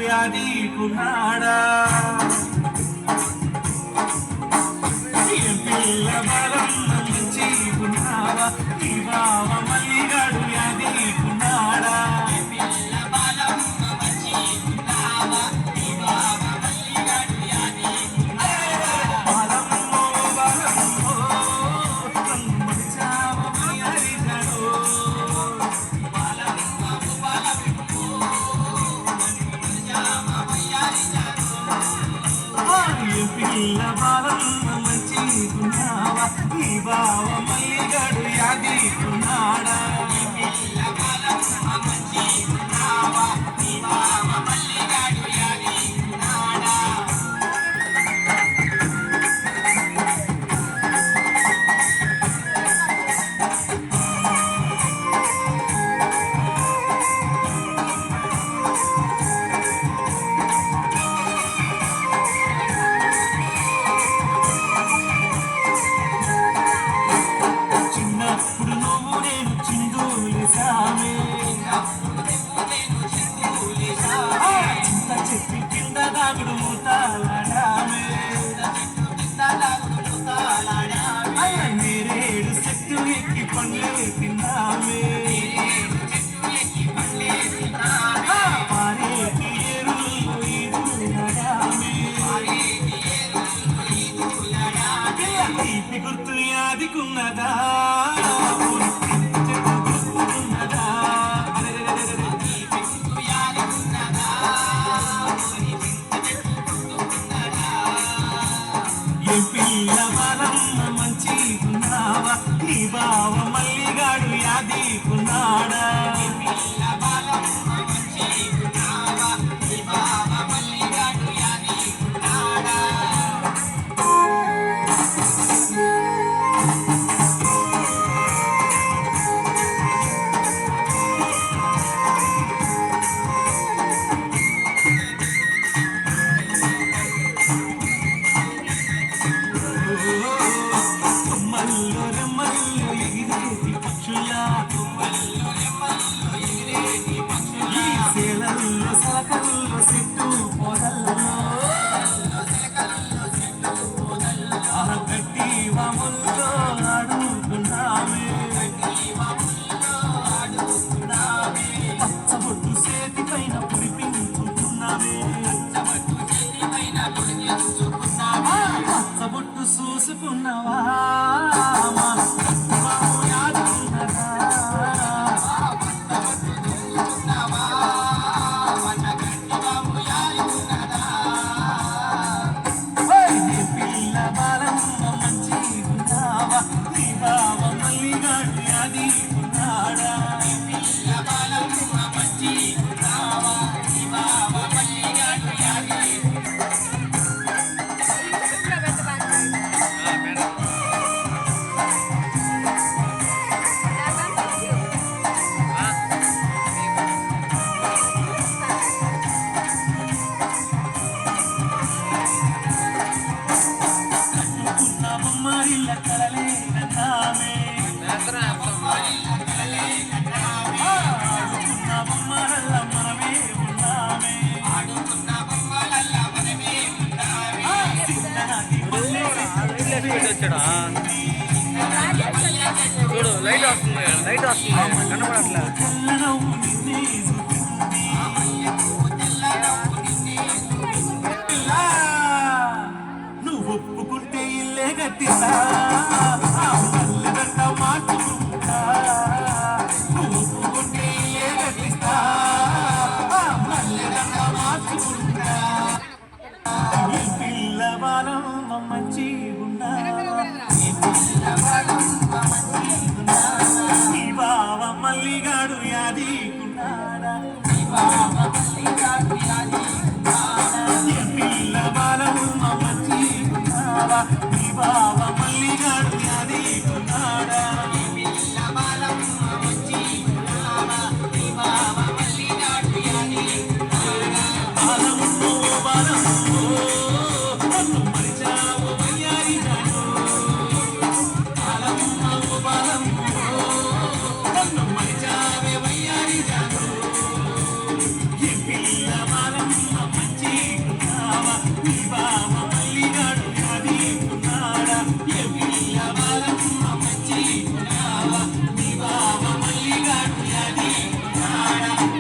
యాదీకున్నాడా పిల్ల బలం మంచి ఉన్నావా ఈ బావ మల్లిగాడు యాదీకున్నాడా పిల్ల బాలం మంచిగున్నావా ఈ బావ మల్లిగాడు యాదీకున్నాడా పిల్ల బాలం మంచిగున్నావా ఈ బావ మల్లిగాడు యాదీకున్నాడా నేరేడు చెట్టు ఎక్కి పండ్లే తిన్నామే పారేటి ఏరులు ఈదులడామే తీపి గుర్తు యాదికున్నదా పిల్ల బలం మంచిగున్నావా నీ బావ మల్లిగాడు యాదీకున్నాడా పిల్ల బలం మంచిగున్నావా నీ బావ మల్లిగాడు యాదీకున్నాడా పచ్చబొట్టు చేతి పైన పుడిపించుకున్నామే పచ్చబొట్టు చూసుకున్నావా చూడు లైట్ వస్తుంది కనపడట్లే నువ్వు ఒప్పుకుంటే ఇల్లే గట్టిస్తా మల్లిదంట మార్చుకుంటా నువ్వు ఒప్పుకుంటే ఇల్లే గట్టిస్తా మల్లిదంట మార్చుకుంటా పిల్ల బాలం మంచిగున్నా ఈ బావ మల్లిగాడు యాదీకున్నాడా పిల్ల బాలం మంచిగున్నావా ఈ బావ మల్లిగాడు యాదీకున్నాడా బాలము బాలము నన్ను మరిచా ఉన్నాడా